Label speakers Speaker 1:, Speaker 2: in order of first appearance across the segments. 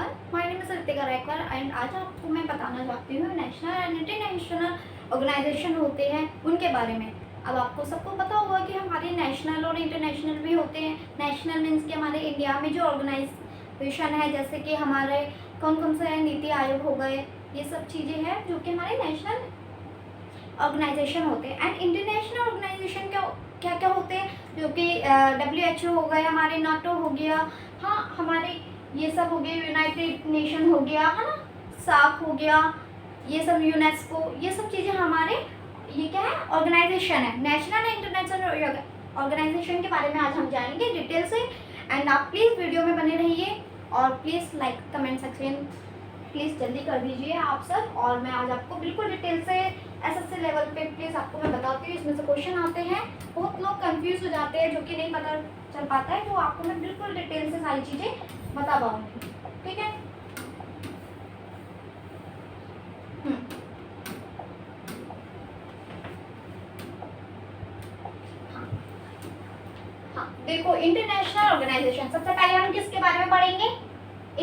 Speaker 1: Everyone, my name is Ritika Raikar and आज आपको मैं बताना चाहती हूँ नेशनल एंड इंटरनेशनल ऑर्गेनाइजेशन होते हैं उनके बारे में। अब आपको सबको पता होगा कि हमारे नेशनल और इंटरनेशनल भी होते हैं। नेशनल मीन्स कि हमारे इंडिया में जो ऑर्गेनाइजेशन है, जैसे कि हमारे कौन कौन से नीति आयोग हो गए, ये सब चीज़ें हैं जो कि हमारे नेशनल ऑर्गेनाइजेशन होते हैं। एंड इंटरनेशनल ऑर्गेनाइजेशन क्या क्या होते हैं, जो कि WHO हो गए, हमारे नाटो हो गया, हाँ हमारे ये सब हो गए, यूनाइटेड नेशन हो गया, है ना, सार्क हो गया, ये सब यूनेस्को, ये सब चीज़ें हमारे ये क्या है, ऑर्गेनाइजेशन है। नेशनल एंड इंटरनेशनल ऑर्गेनाइजेशन के बारे में आज हम जानेंगे डिटेल से। एंड आप प्लीज़ वीडियो में बने रहिए और please like comment section please जल्दी कर दीजिए आप सब। और मैं आज आपको बिल्कुल डिटेल से SSC लेवल पे प्लीज़ आपको मैं बताती हूँ। इसमें से क्वेश्चन आते हैं, बहुत लोग कंफ्यूज हो जाते हैं, जो कि नहीं पता चल पाता है, तो आपको मैं बिल्कुल डिटेल से सारी चीज़ें बता पाऊँगी। ठीक है। हाँ देखो, इंटरनेशनल ऑर्गेनाइजेशन सबसे पहले हम किसके बारे में पढ़ेंगे,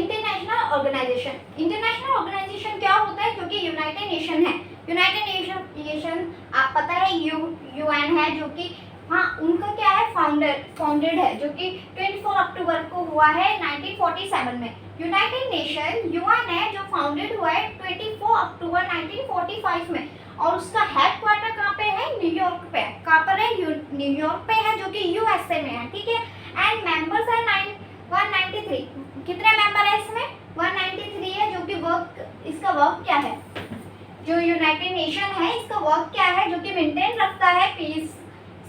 Speaker 1: इंटरनेशनल ऑर्गेनाइजेशन। इंटरनेशनल ऑर्गेनाइजेशन क्या होता है, क्योंकि यूनाइटेड नेशन है। यूनाइटेड नेशन आप पता है UN है, जो कि हाँ उनका क्या है, फाउंडेड है, जो कि 24 अक्टूबर को हुआ है 1947 में। यूनाइटेड नेशन UN है जो फाउंडेड हुआ है 24 अक्टूबर 1945 में, और उसका हेडक्वार्टर कहाँ पे है, न्यूयॉर्क पे। कहाँ पर है, न्यूयॉर्क पे है, जो कि USA में है। ठीक है। एंड मेंबर्स है 193। कितने मेंबर है इसमें, 193 है, जो कि इसका वर्क क्या है, जो यूनाइटेड नेशन है इसका वर्क क्या है, जो कि मेंटेन रखता है पीस,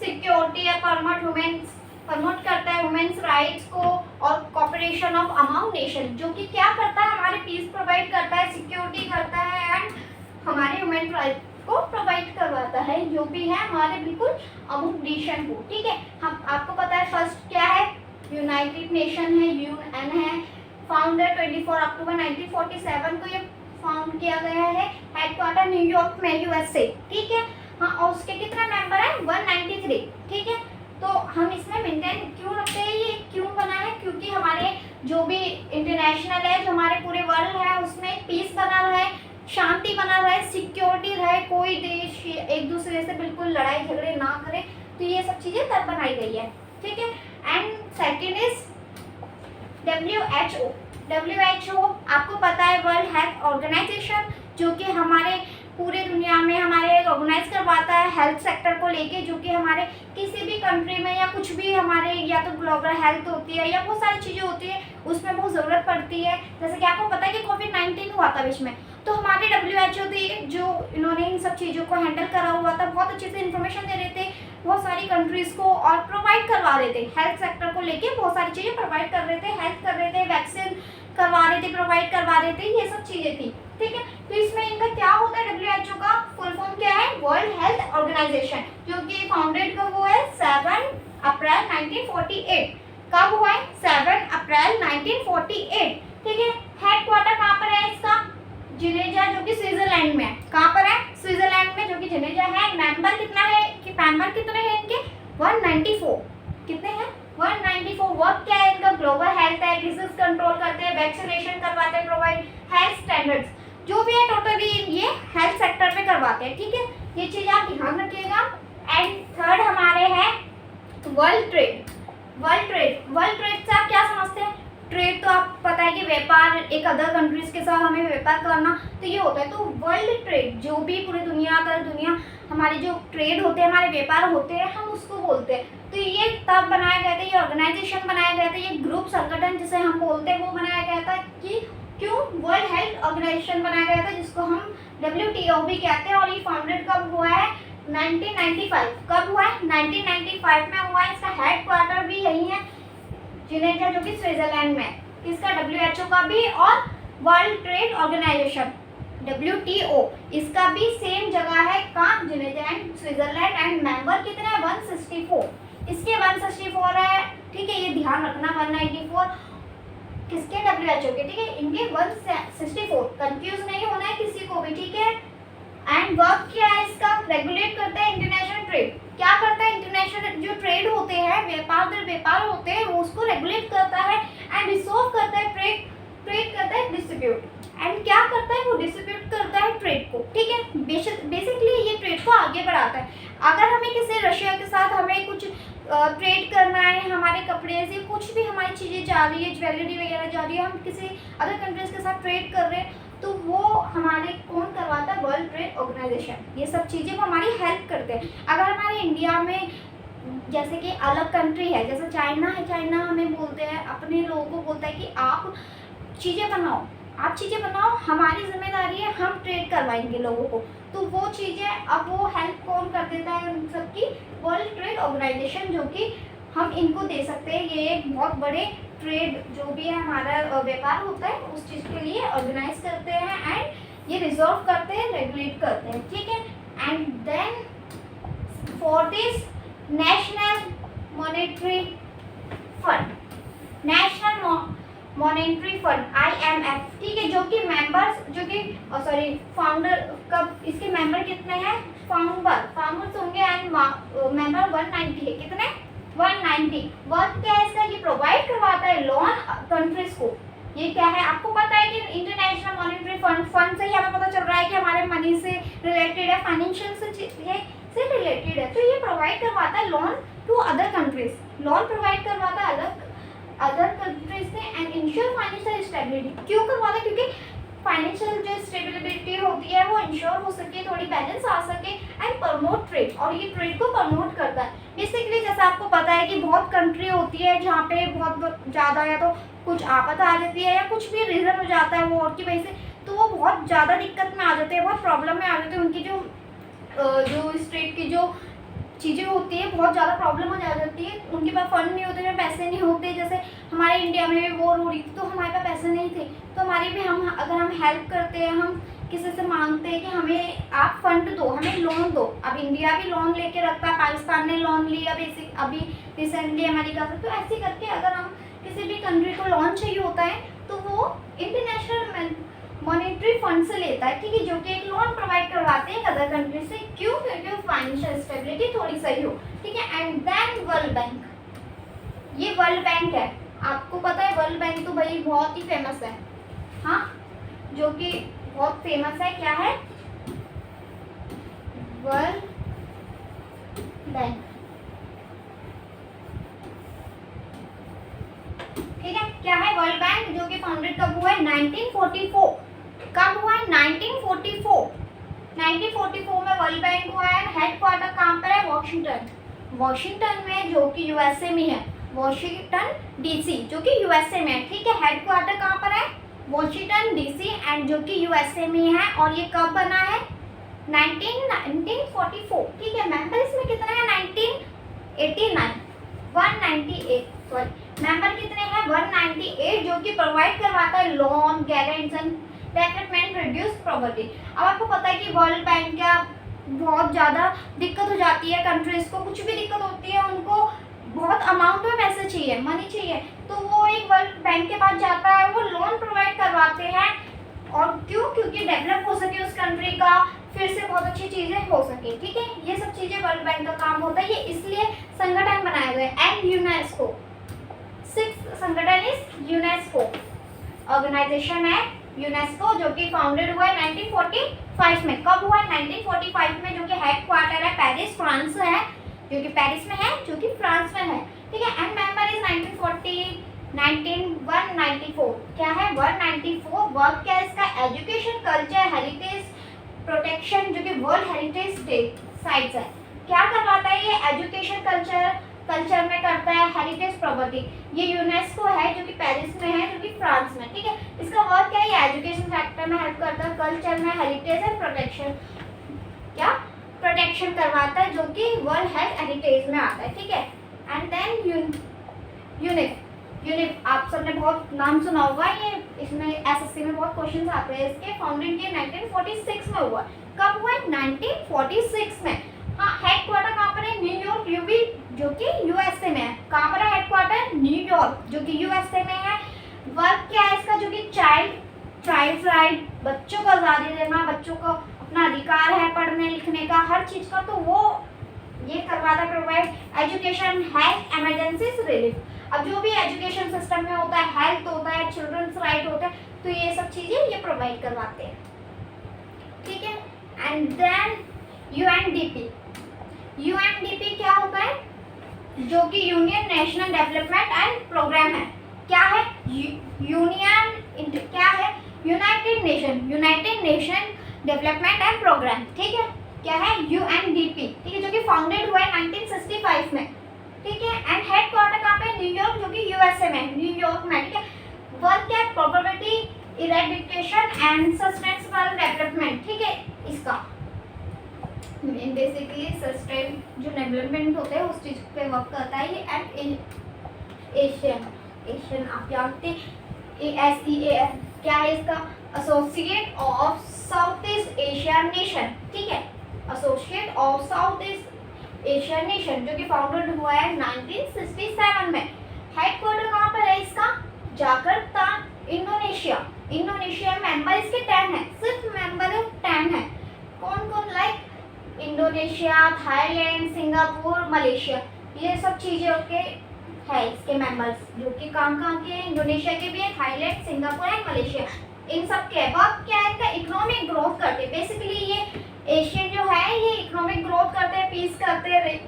Speaker 1: सिक्योरिटी या प्रमोट करता है वुमेन्स राइट्स को, और कॉपरेशन ऑफ अमंग नेशन, जो कि क्या करता है, हमारे पीस प्रोवाइड करता है, सिक्योरिटी करता है, एंड हमारे वुमेन राइट्स को प्रोवाइड करवाता है, जो भी है हमारे बिल्कुल अमुक नेशन को। ठीक है। हम आपको पता है फर्स्ट क्या है, यूनाइटेड नेशन है, UN है, फाउंडर 24 अक्टूबर 1947 को ये फाउंड किया गया है, हेडक्वार्टर न्यूयॉर्क में USA। ठीक है। हाँ, और उसके कितने मेंबर हैं, 193। ठीक है। तो हम इसमें मेंटेन क्यों रखते हैं, ये क्यों बना है, क्योंकि हमारे जो भी इंटरनेशनल है, जो हमारे पूरे वर्ल्ड है, उसमें पीस बना रहे, शांति बना रहे, सिक्योरिटी रहे, कोई देश एक दूसरे से बिल्कुल लड़ाई झगड़े ना करे, तो ये सब चीज़ें तब बनाई गई है। ठीक है। एंड सेकेंड इज WHO आपको पता है, वर्ल्ड हेल्थ ऑर्गेनाइजेशन, जो कि हमारे पूरे दुनिया में हमारे ऑर्गेनाइज करवाता है हेल्थ सेक्टर को लेके, जो कि हमारे किसी भी कंट्री में या कुछ भी हमारे या तो ग्लोबल हेल्थ होती है या बहुत सारी चीज़ें होती है, उसमें बहुत ज़रूरत पड़ती है। जैसे कि आपको पता है कि COVID-19 हुआ था बीच में, तो हमारे WHO थी जो इन्होंने इन सब चीज़ों को हैंडल करा हुआ था, बहुत अच्छे से इन्फॉर्मेशन दे रहे थे बहुत सारी कंट्रीज़ को, और प्रोवाइड करवा रहे थे हेल्थ सेक्टर को लेके, बहुत सारी चीज़ें प्रोवाइड कर रहे थे, हेल्प कर रहे थे, वैक्सीन करवा रहे थे, प्रोवाइड करवा रहे थे, ये सब चीज़ें थी। ठीक है। तो इसमें इनका क्या होता है, WHO का फुल फॉर्म क्या है, वर्ल्ड हेल्थ ऑर्गेनाइजेशन, जो कि फाउंडेड कब हुआ है, 7 अप्रैल 1948। कब हुआ है, 7 अप्रैल 1948। ठीक है। हेडक्वार्टर कहाँ पर है इसका, जिनेजा, जो कि स्विट्जरलैंड में है। कहाँ पर है, स्विट्जरलैंड में, जो कि जिनेजा है। मेंबर कितना है, कि मेंबर कितने हैं इनके, 194। कितने हैं, 194। वर्क क्या है इनका, ग्लोबल हेल्थ है, डिजीज कंट्रोल करते हैं, वैक्सीनेशन करवाते हैं, प्रोवाइड हेल्थ स्टैंडर्ड्स, जो भी है टोटली ये हेल्थ सेक्टर पे करवाते हैं। ठीक है। ये चीज़ आप ध्यान रखिएगा। एंड थर्ड हमारे है वर्ल्ड ट्रेड। वर्ल्ड ट्रेड से आप क्या समझते हैं, ट्रेड तो आप पता है कि व्यापार, एक अदर कंट्रीज के साथ हमें व्यापार करना, तो ये होता है। तो वर्ल्ड ट्रेड, जो भी पूरी दुनिया हमारी जो ट्रेड होते हैं, हमारे व्यापार होते हैं, हम उसको बोलते हैं। तो ये तब बनाया गया था, ये ऑर्गेनाइजेशन बनाया गया था, ये ग्रुप संगठन जिसे हम बोलते हैं, वो बनाया गया था। कि क्यों, वर्ल्ड हेल्थ ऑर्गेनाइजेशन बनाया गया था, जिसको हम WTO भी कहते हैं। और ये फाउंडेड कब हुआ है, 1995। कब हुआ है, 1995 में हुआ है। इसका हेडक्वार्टर भी यही है, जिनेवा, जो कि स्विट्जरलैंड में। किसका, WHO का भी, और वर्ल्ड ट्रेड ऑर्गेनाइजेशन WTO, इसका भी सेम जगह है, कहाँ, Geneva and Switzerland. And member कितने हैं, 164। इसके 164 है। ठीक है, ये ध्यान रखना, 194 किसके, WHO के। ठीक है, इनके 164, कंफ्यूज नहीं होना है किसी को भी। ठीक है। एंड वर्क क्या है इसका, रेगुलेट करता है इंटरनेशनल ट्रेड। क्या करता है, इंटरनेशनल जो ट्रेड होते हैं, व्यापार होते हैं, वो उसको रेगुलेट करता है, एंड रिसोल्व करता है ट्रेड करता है डिस्ट्रीब्यूट, एंड क्या करता है वो डिस्ट्रीब्यूट करता है ट्रेड को, ठीक है। बेसिकली ये ट्रेड को आगे बढ़ाता है। अगर हमें किसी रशिया के साथ हमें कुछ ट्रेड करना है, हमारे कपड़े से कुछ भी हमारी चीज़ें जा रही है, ज्वेलरी वगैरह जा रही है, हम किसी अदर कंट्रीज के साथ ट्रेड कर रहे हैं, तो वो हमारे कौन करवाता है, वर्ल्ड ट्रेड ऑर्गेनाइजेशन। ये सब चीज़ें वो हमारी हेल्प करते हैं। अगर हमारे इंडिया में जैसे कि अलग कंट्री है, जैसे चाइना है, चाइना हमें बोलते हैं, अपने लोगों को बोलता है कि आप चीज़ें बनाओ, आप चीज़ें बनाओ, हमारी जिम्मेदारी है, हम ट्रेड करवाएंगे लोगों को। तो वो चीज़ें अब वो हेल्प कौन कर देता है उन सबकी, वर्ल्ड ट्रेड ऑर्गेनाइजेशन, जो कि हम इनको दे सकते हैं। ये एक बहुत बड़े ट्रेड जो भी है हमारा व्यापार होता है उस चीज़ के लिए ऑर्गेनाइज करते हैं, एंड ये रिजॉल्व करते हैं, रेगुलेट करते हैं, ठीक है। And then for this national monetary fund, national monetary fund IMF, ठीक है, जो कि मेंबर्स, जो कि सॉरी फाउंडर, कब इसके मेंबर कितने हैं, फाउंडर्स होंगे, एंड मेंबर 190 है, कितने 190। वर्क क्या है इसका, ये प्रोवाइड करवाता है लोन कंट्रीज को। ये क्या है आपको पता है कि इंटरनेशनल मॉनेटरी फंड से ही हमें पता चल रहा है कि हमारे मनी से रिलेटेड है, फाइनेंशियल से रिलेटेड है। तो ये प्रोवाइड करवाता है loan to other countries, loan provide करवाता है अदर कंट्रीज से, एंड इंश्योर फाइनेंशियल स्टेबिलिटी। क्यों करवाता है, क्योंकि फाइनेंशियल जो स्टेबिलिटी होती है वो इंश्योर हो सके, थोड़ी बैलेंस आ सके, एंड प्रमोट ट्रेड, और ये ट्रेड को प्रमोट करता है। बेसिकली जैसा आपको पता है कि बहुत कंट्री होती है जहाँ पे बहुत ज़्यादा या तो कुछ आफत आ जाती है या कुछ भी रीज़न हो जाता है वॉर की वजह से, तो वो बहुत ज़्यादा दिक्कत में आ जाते हैं, बहुत प्रॉब्लम में आ जाते हैं। उनकी जो स्टेट की जो चीज़ें होती है बहुत ज़्यादा प्रॉब्लम हो जाती है, उनके पास फंड नहीं होते, पैसे नहीं होते। जैसे हमारे इंडिया में भी वॉर हो रही थी तो हमारे पास पैसे नहीं थे, तो हमारी भी अगर हम हेल्प करते हैं, हम किसी से मांगते हैं कि हमें आप फंड दो, हमें लोन दो। अब इंडिया भी लोन लेके रखता है, पाकिस्तान ने लोन लिया अभी रिसेंटली अमेरिका से। तो ऐसे करके अगर हम किसी भी कंट्री को लोन चाहिए होता है तो वो इंटरनेशनल मॉनेटरी फंड से लेता है, ठीक है, जो कि एक लोन प्रोवाइड करवाते हैं अदर कंट्री से। क्यों, क्योंकि फाइनेंशियल स्टेबिलिटी थोड़ी सही हो, ठीक है। एंड देन वर्ल्ड बैंक, ये वर्ल्ड बैंक है, आपको पता है वर्ल्ड बैंक तो भाई बहुत ही फेमस है, हाँ, जो कि बहुत फेमस है। क्या है, वर्ल्ड बैंक, ठीक है। क्या है वर्ल्ड बैंक, जो कि फाउंडेड कब हुआ है, 1944। कब हुआ है, 1944। 1944 में वर्ल्ड बैंक हुआ है। हेडक्वार्टर कहाँ पर है, वॉशिंगटन में, जो कि यूएसए में है, वॉशिंगटन DC, जो कि यूएसए में है, ठीक है। हेडक्वार्टर कहाँ पर है, वॉशिंगटन DC, एंड जो कि यूएसए में है। और ये कब बना है, 1944, ठीक है। मेंबर इसमें कितने हैं, 1989, 198, सॉरी, मेंबर कितने हैं, 198, जो कि प्रोवाइड करवाता है loan, guarantee, development, reduce poverty. अब आपको पता है कि वर्ल्ड बैंक का बहुत ज़्यादा दिक्कत हो जाती है कंट्रीज को, कुछ भी दिक्कत होती है, उनको बहुत अमाउंट में पैसे चाहिए, मनी चाहिए, तो वो एक वर्ल्ड बैंक के पास जाता है, वो लोन प्रोवाइड करवाते हैं। और क्यों, क्योंकि डेवलप हो सके उस कंट्री का, फिर से बहुत अच्छी चीज़ें हो सके, ठीक है। ये सब चीज़ें वर्ल्ड बैंक का काम होता है, ये इसलिए संगठन बनाए गए। एंड यूनेस्को, 6th संगठन इज यूनेस्को, ऑर्गेनाइजेशन है यूनेस्को, जो कि फाउंडेड हुआ है 1945 में। कब हुआ है, 1945 में, जो कि हेडक्वार्टर है पेरिस, फ्रांस है, जो कि पेरिस में है, जो कि फ्रांस में है, ठीक है। And member is 194। क्या है, 194। वर्क क्या है इसका, एजुकेशन, कल्चर, हेरिटेज प्रोटेक्शन, जो कि वर्ल्ड हेरिटेज साइट्स है। क्या करवाता है ये, एजुकेशन, कल्चर में करता है, हेरिटेज प्रॉपर्टी। ये यूनेस्को है, जो कि पेरिस में है, जो कि फ्रांस में, ठीक है। इसका वर्क क्या है, ये एजुकेशन सेक्टर में हेल्प करता है, कल्चर में, हेरिटेज एंड प्रोटेक्शन, क्या प्रोटेक्शन करवाता है, जो कि वर्ल्ड हेरिटेज में आता है, ठीक है। एंड देन यूनिफ, आप सबने बहुत नाम सुना होगा, ये इसमें SSC में बहुत क्वेश्चंस आते हैं इसके। फाउंडेड ये 1946 में हुआ। कब हुआ, 1946 में, हाँ। हेडक्वार्टर कहाँ पर है, न्यूयॉर्क, जो कि यूएसए में है। कहाँ पर है हेडक्वार्टर, न्यूयॉर्क, जो कि यूएसए में है। वर्क क्या है इसका, जो कि चाइल्ड राइट, बच्चों को आज़ादी देना, बच्चों को अपना अधिकार है पढ़ने लिखने का, हर चीज़ का, तो वो ये करवाता है provide. Education, health, emergency relief. अब जो भी एजुकेशन सिस्टम में होता है, हेल्थ होता है, चिल्ड्रंस राइट होता है, तो ये सब चीज़ें ये प्रोवाइड करवाते हैं, ठीक है। एंड देन यूएनडीपी, यूएनडीपी क्या होता है, जो कि union national development and programme है। क्या है यूनियन, क्या है united nation development and programme, ठीक है। क्या है यूएनडीपी, ठीक है, जो कि फाउंडेड हुआ है 1965 में, ठीक है। एंड हेडक्वार्टर कहाँ पे, न्यूयॉर्क, जो कि यूएसए में, न्यूयॉर्क में, ठीक है। वर्क क्या, poverty eradication and sustainable development, ठीक है। इसका बेसिकली सस्टेन जो डेवलपमेंट होते हैं उस चीज पे वर्क करता है ये। एंड एशियन आप जानते हैं ASEAN क्या है इसका, associate of south east Asian nation, ठीक है, associate of south east Asian nation, जो कि फाउंडेड हुआ है 1967 में। हेडक्वार्टर कहाँ पर है इसका, जाकार्ता, इंडोनेशिया। इंडोनेशिया मेंबर इसके 10 है, सिर्फ मेंबर 10 है। कौन कौन, like Indonesia, Thailand, Singapore, Malaysia, ये सब चीज़ों के है इसके मेंबर्स, जो कि कहाँ के हैं, इंडोनेशिया के भी है, थाईलैंड, सिंगापुर एंड मलेशिया, इन सब के। वर्क क्या है इसका, इकोनॉमिक ग्रोथ करते हैं। बेसिकली ये एशियन जो है ये इकोनॉमिक ग्रोथ करते हैं, पीस करते हैं,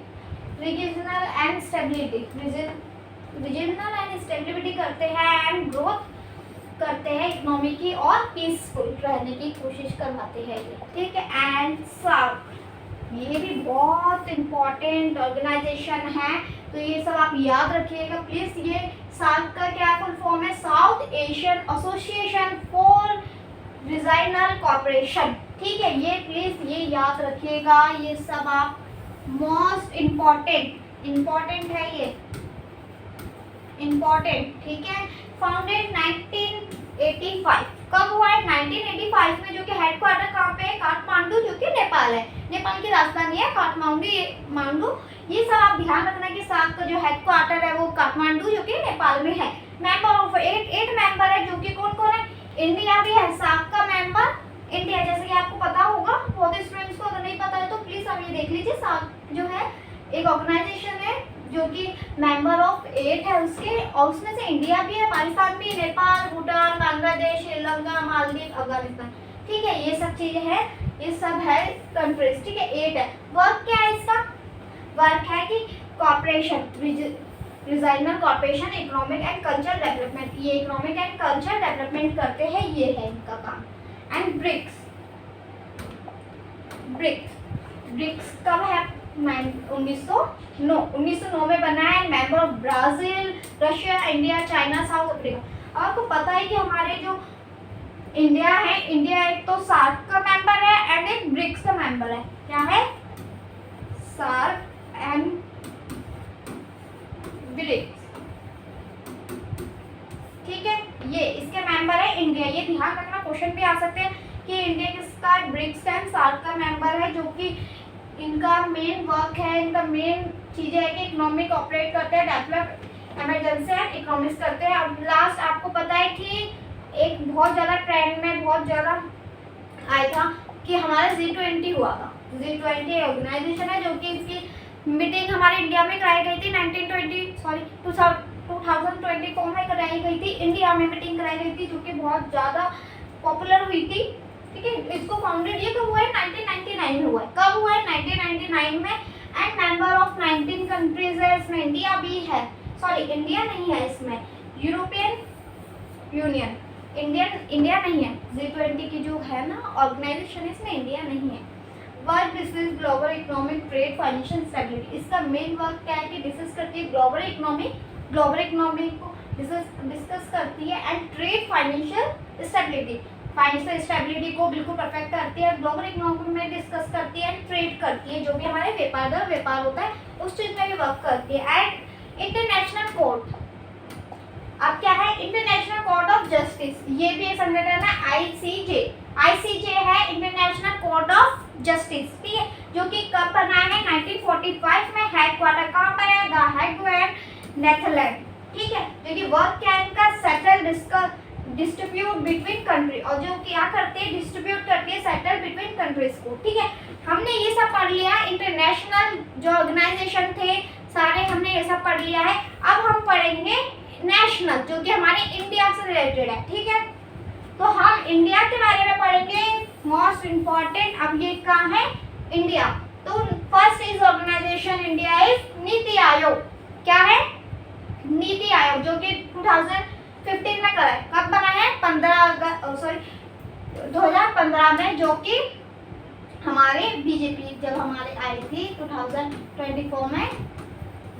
Speaker 1: regional and stability, regional and stability करते हैं एंड ग्रोथ करते हैं इकोनॉमी की, और पीसफुल रहने की कोशिश करवाते हैं ये, ठीक है। एंड सार्क, ये भी बहुत इम्पोर्टेंट ऑर्गेनाइजेशन है, तो ये सब आप याद रखिएगा प्लीज। ये सार्क का क्या फुल फॉर्म है, south Asian association for regional cooperation, ठीक है। ये प्लीज ये याद रखिएगा, ये सब आप मोस्ट इम्पोर्टेंट है ये, इम्पोर्टेंट, ठीक है। फाउंडेड 1985, कब हुआ है, 1985 में, जो कि हेडक्वार्टर कहाँ पे है, काठमांडू, जो कि नेपाल है, नेपाल की राजधानी है काठमांडू। ये सब आप ध्यान रखना कि सार्क का जो हेडक्वार्टर है वो काठमांडू, जो कि नेपाल में है। मेंबर ऑफ 8 मेंबर है, जो कि कौन कौन है, इंडिया भी है सार्क का मेंबर, इंडिया, जैसे कि आपको पता होगा, बहुत स्टूडेंट्स को अगर नहीं पता है तो प्लीज आप ये देख लीजिए। सार्क जो है एक ऑर्गेनाइजेशन है जो कि मेंबर ऑफ 8 है उसके, और उसमें से इंडिया भी है, पाकिस्तान भी, नेपाल, भूटान, बांग्लादेश, श्रीलंका, मालदीव, अफगानिस्तान, ठीक है। ये सब चीजें हैं, ये सब है कंट्रीज, ठीक है, 8 है। वर्क क्या है इसका, वर्क है कि corporation, regional corporation, economic and cultural development, ये इकोनॉमिक एंड कल्चरल डेवलपमेंट करते हैं, ये है इनका काम। एंड ब्रिक्स कब है, 1909 में बना है। Member of Brazil, Russia, India, China, south Africa. आपको पता है कि हमारे जो इंडिया है, इंडिया एक तो सार्क का मेंबर है एंड एक ब्रिक्स का मेंबर है। क्या है, सार्क एंड ब्रिक्स, ठीक है, ये इसके मेंबर है इंडिया। ये ध्यान रखना, क्वेश्चन भी आ सकते हैं कि इंडिया किसका, ब्रिक्स एंड सार्क का मेंबर है, जो कि इनका मेन वर्क है, इनका मेन चीज़ें है कि इकोनॉमिक ऑपरेट करते हैं, डेवलप इमरजेंसी एंड इकोनॉमिक्स करते हैं। अब लास्ट आपको पता है कि एक बहुत ज़्यादा ट्रेंड में बहुत ज़्यादा आया था कि हमारा G20 हुआ था। G20 ऑर्गेनाइजेशन है जो कि इसकी मीटिंग हमारे इंडिया में कराई गई थी 2024 में कराई गई थी, इंडिया में मीटिंग कराई गई थी, जो कि बहुत ज़्यादा पॉपुलर हुई थी, ठीक है। इसको फाउंडेड ये कब हुआ है, 1999 में हुआ है। कब हुआ है, 1999 में। एंड मेंबर ऑफ 19 कंट्रीज है, इसमें इंडिया भी है, सॉरी इंडिया नहीं है इसमें, यूरोपियन यूनियन, इंडिया नहीं है। G20 की जो है ना ऑर्गेनाइजेशन, इसमें इंडिया नहीं है। Work discuss global economic, trade, financial stability. इसका मेन वर्क क्या है कि डिस्कस करती है ग्लोबल इकोनॉमी को डिस्कस करती है, एंड ट्रेड, फाइनेंशियल स्टेबिलिटी को बिल्कुल परफेक्ट करती है, ग्लोबल इकोनॉमी में डिस्कस करती है, एंड ट्रेड करती है, जो भी हमारे व्यापार होता है उस चीज़ में भी वर्क करती है। एंड इंटरनेशनल कोर्ट, अब क्या है, इंटरनेशनल कोर्ट ऑफ जस्टिस, ये भी एक संगठन है, ICJ है, इंटरनेशनल कोर्ट ऑफ जस्टिस, ठीक है, जो कि कब बना है, 1945 में। हेडक्वार्टर कहाँ पर है, द हेग, नेदरलैंड, ठीक है, जो कि वर्क क्या है इनका, सेटल डिस्ट्रीब्यूट बिटवीन कंट्री, और जो क्या करते हैं, डिस्ट्रीब्यूट करते हैं सेटल बिटवीन कंट्रीज को, ठीक है। हमने ये सब पढ़ लिया, इंटरनेशनल जो ऑर्गेनाइजेशन थे सारे हमने ये सब पढ़ लिया है। अब हम पढ़ेंगे नेशनल, जो कि हमारे इंडिया से रिलेटेड है, ठीक है। तो हम इंडिया के बारे में पढ़ेंगे, मोस्ट इम्पॉर्टेंट। अब ये कहाँ है? इंडिया। तो first is organisation India is Niti Aayog. क्या है? नीति आयोग, जो कि 2015 में करा है। कब बना है? 2015 में, जो कि हमारे बीजेपी जब हमारे आई थी 2024 में,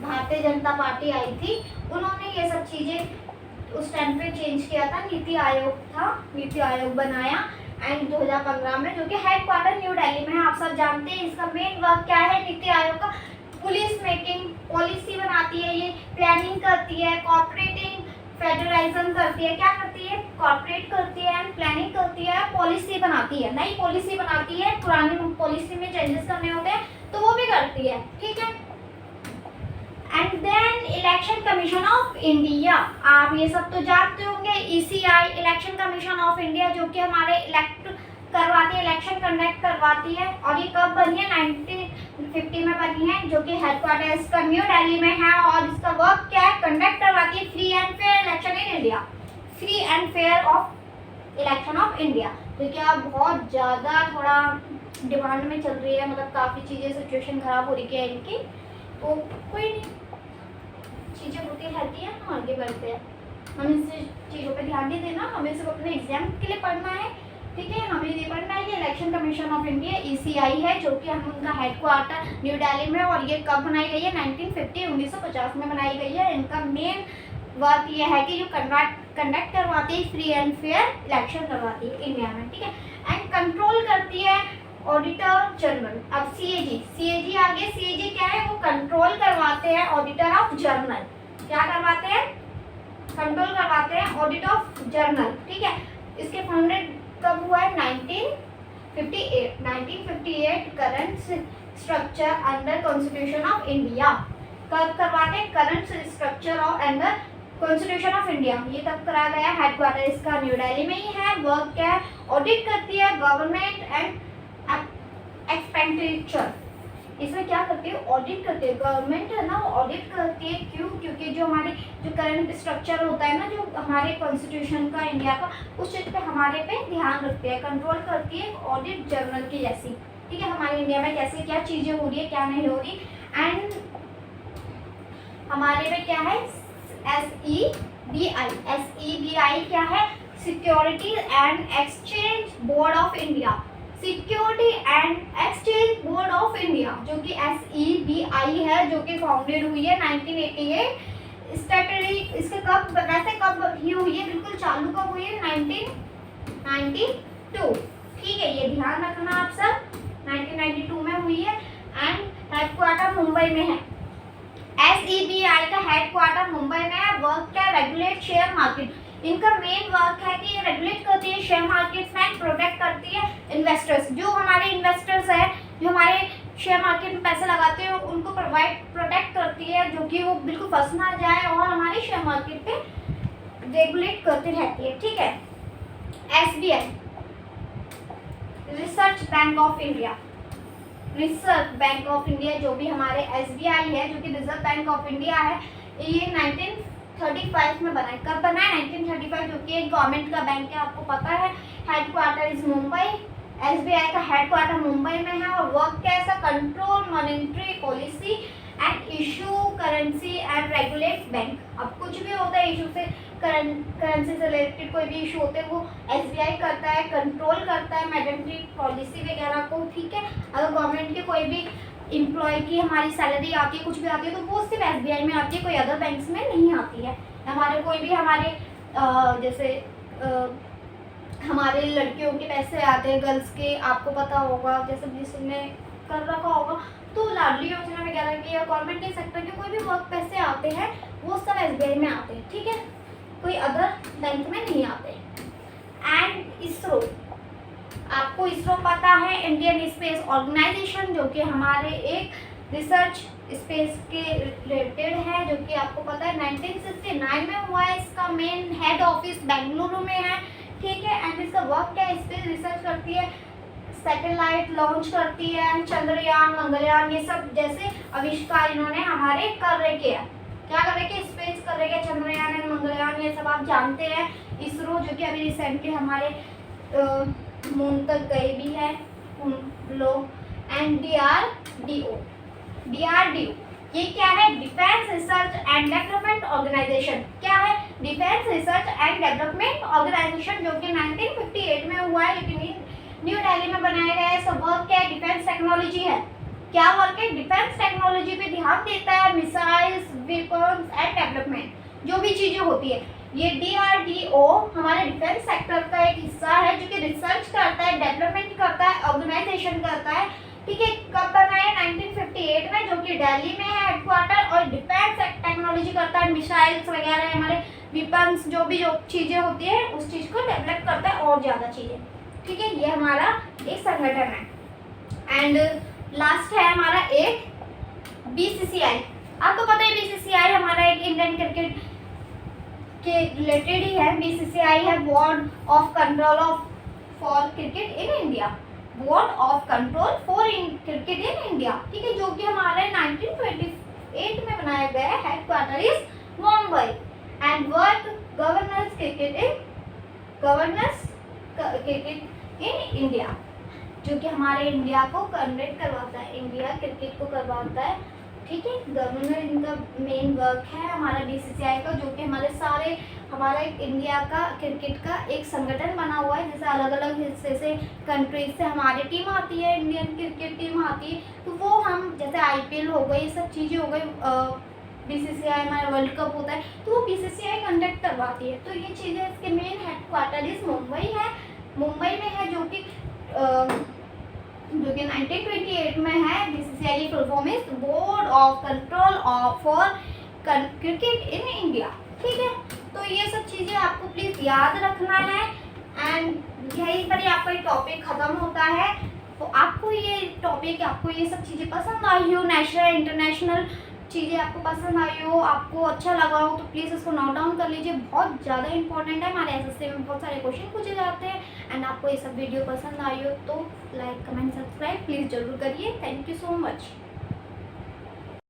Speaker 1: भारतीय जनता पार्टी आई थी, उन्होंने ये सब चीजें उस टाइम पे चेंज किया था। नीति आयोग था, नीति आयोग बनाया एंड 2015 में, जो कि हेडक्वार्टर न्यू दिल्ली में है। आप सब जानते हैं इसका मेन वर्क क्या है नीति आयोग का? पुलिस मेकिंग, पॉलिसी बनाती है, ये प्लानिंग करती है, कॉर्पोरेटिंग फेडरलाइज्म करती है। क्या करती है? कॉर्पोरेट करती है एंड प्लानिंग करती है, पॉलिसी बनाती है, नई पॉलिसी बनाती है, पुरानी पॉलिसी में चेंजेस करने होते हैं तो वो भी करती है। ठीक है। And then election commission of India, आप ये सब तो जानते होंगे। ECI election commission of India, जो कि हमारे इलेक्ट करवाती है, इलेक्शन कंडक्ट करवाती है। और ये कब बनी है? 1950 में बनी है, जो कि हेडक्वार्टर इसका न्यू दिल्ली में है। और इसका वर्क क्या है? कंडक्ट करवाती है free and fair election in India, free and fair of election of India. तो क्या बहुत ज़्यादा थोड़ा डिमांड में चल रही है, मतलब काफ़ी चीज़ें सिचुएशन खराब हो रही है इनकी, तो कोई नहीं, चीज़ें होती रहती है, हम आगे बढ़ते हैं। हमें इन चीज़ों पे ध्यान नहीं देना, हमें सिर्फ अपने एग्जाम के लिए पढ़ना है। ठीक है, हमें ये पढ़ना है कि election commission of India ECI है, जो कि हम उनका हेडक्वार्टर न्यू दिल्ली में। और ये कब बनाई गई है? 1950 में बनाई गई है। इनका मेन वर्क ये है कि जो कंडक्ट करवाती है फ्री एंड फेयर इलेक्शन करवाती है इंडिया में। ठीक है, एंड कंट्रोल करती है ऑडिटर जनरल। अब CAG आगे, CAG क्या है? वो कंट्रोल करवाते हैं ऑडिटर ऑफ जर्नल। क्या करवाते हैं? कंट्रोल करवाते हैं ऑडिट ऑफ जर्नल। ठीक है, इसके फाउंडेड कब हुआ है? 1958 current structure under constitution of India. कब करवाते हैं? Current structure of under constitution of India, ये तब कराया गया। हेडक्वार्टर इसका न्यू दिल्ली में ही है। वर्क क्या है? ऑडिट करती है गवर्नमेंट एंड एक्सपेंडिचर। इसमें क्या करती है? ऑडिट करती है। गवर्नमेंट है ना, वो ऑडिट करती है। क्यों? क्योंकि जो हमारे जो करंट स्ट्रक्चर होता है ना, जो हमारे कॉन्स्टिट्यूशन का इंडिया का, उस चीज़ पे हमारे पे ध्यान रखती है, कंट्रोल करती है, ऑडिट जनरल की जैसी। ठीक है, हमारे इंडिया में कैसे क्या चीज़ें हो रही है, क्या नहीं हो रही। एंड हमारे पे क्या है? SEBI क्या है? Security and exchange board of India. Security and exchange board of India, जो कि SEBI है, जो कि फाउंडेड हुई है 1988। स्टैट्यूटरी इसके कब, वैसे कब ही हुई है? बिल्कुल चालू कब हुई है? 1992। ठीक है, ये ध्यान रखना आप सब, 1992 में हुई है। एंड हेडक्वार्टर मुंबई में है। SEBI का हेडक्वार्टर मुंबई में है। वर्क क्या? Regulate share market. इनका मेन वर्क है कि ये रेगुलेट करती है शेयर मार्केट में, प्रोटेक्ट करती है इन्वेस्टर्स। जो हमारे इन्वेस्टर्स है, जो हमारे शेयर मार्केट में पैसे लगाते हैं, उनको प्रोटेक्ट करती है, जो कि वो बिल्कुल फंस ना जाए, और हमारे शेयर मार्केट पे रेगुलेट करती रहती है। ठीक है। SBI research bank of India, reserve bank of India, जो भी हमारे SBI है, जो कि रिजर्व बैंक ऑफ इंडिया है, ये 1935 में बना है। कब बना है? 1935, जो कि एक गवर्नमेंट का बैंक है, आपको पता है। Headquarter is Mumbai. SBI का हेडक्वार्टर मुंबई में है। और वर्क कैसा? Control monetary policy and issue currency and regulate bank. अब कुछ भी होता है इशू से, करेंसी से रिलेटेड कोई भी इशू होते हैं, वो SBI करता है, कंट्रोल करता है मॉनेटरी पॉलिसी वगैरह को। ठीक है, अगर गवर्नमेंट के कोई भी एम्प्लॉय की हमारी सैलरी आती है, कुछ भी आती है, तो वो सिर्फ SBI में आती है, कोई अदर बैंक्स में नहीं आती है। हमारे कोई भी हमारे जैसे हमारे लड़कियों के पैसे आते हैं, गर्ल्स के, आपको पता होगा, जैसे जिसने कर रखा होगा, तो लाडली योजना वगैरह के या गवर्नमेंट के सेक्टर के कोई भी वर्क पैसे आते हैं, वो सब SBI में आते हैं। ठीक है, कोई अदर बैंक में नहीं आते। एंड इसरो, आपको इसरो पता है, इंडियन स्पेस ऑर्गेनाइजेशन, जो कि हमारे एक रिसर्च स्पेस के रिलेटेड है, जो कि आपको पता है 1969 में हुआ है। इसका मेन हेड ऑफिस बेंगलुरु में है। ठीक है, एंड इसका वर्क क्या है? स्पेस रिसर्च करती है, सैटेलाइट लॉन्च करती है, चंद्रयान, मंगलयान, ये सब जैसे आविष्कार इन्होंने हमारे कर रखे हैं। क्या कर रखे? स्पेस का कर रहे हैं, चंद्रयान एंड मंगलयान, ये सब आप जानते हैं। इसरो जो कि अभी रिसेंटली हमारे मून तक गए भी है लोग। एंड DRDO ये क्या है? Defence research and development organisation. क्या है? Defence research and development organisation, जो कि 1958 में हुआ है, लेकिन न्यू दिल्ली में बनाया गया है। सब वर्क क्या है? डिफेंस टेक्नोलॉजी है। क्या वर्क है? डिफेंस टेक्नोलॉजी पे ध्यान देता है, मिसाइल्स, वेपन्स एंड डेवलपमेंट जो भी चीजें होती है। ये DRDO हमारे डिफेंस सेक्टर का एक हिस्सा है, जो कि रिसर्च करता है, डेवलपमेंट करता है, ऑर्गेनाइजेशन करता है। ठीक है, कब बना है? 1958 में, जो कि दिल्ली में है हेडक्वार्टर, और डिफेंस टेक्नोलॉजी करता है, मिसाइल्स वगैरह, हमारे वेपन्स जो चीजें होती है उस चीज को डेवलप करता है और ज्यादा चीजें। ठीक है, ये हमारा एक संगठन है। एंड लास्ट है हमारा एक BCCI। आपको पता है BCCI हमारा एक इंडियन क्रिकेट के रिलेटेड ही है। BCCI है board of control for cricket in India, board of control for cricket in India. ठीक है, जो कि हमारे 1928 में बनाया गया है। Headquarter is Mumbai and work governance cricket in India, जो कि हमारे इंडिया को कंडक्ट करवाता है, इंडिया क्रिकेट को करवाता है। ठीक है, गवर्नर इनका मेन वर्क है हमारा BCCI का, जो कि हमारा इंडिया का क्रिकेट का एक संगठन बना हुआ है। जैसे अलग अलग हिस्से से कंट्रीज से हमारी टीम आती है, इंडियन क्रिकेट टीम आती है, तो वो हम जैसे IPL हो गई, ये सब चीज़ें हो गई, BCCI हमारा वर्ल्ड कप होता है तो वो BCCI कंडक्ट करवाती है। तो ये चीज़ें, इसके मेन हेडक्वार्टर इज मुंबई है, मुंबई में है, जो कि 1928 में है। BCCI की full form is board of control for cricket in India. ठीक है, तो ये सब चीज़ें आपको प्लीज़ याद रखना है। एंड यहीं पर ही आपका ये टॉपिक ख़त्म होता है। तो आपको ये टॉपिक, आपको ये सब चीज़ें पसंद आई हो, नेशनल इंटरनेशनल चीज़ें आपको पसंद आई हो, आपको अच्छा लगा हो, तो प्लीज़ इसको नोट डाउन कर लीजिए। बहुत ज़्यादा इंपॉर्टेंट है, हमारे SSC में बहुत सारे क्वेश्चन पूछे जाते हैं। एंड आपको ये सब वीडियो पसंद आई हो तो लाइक, कमेंट, सब्सक्राइब प्लीज़ ज़रूर करिए। Thank you so much.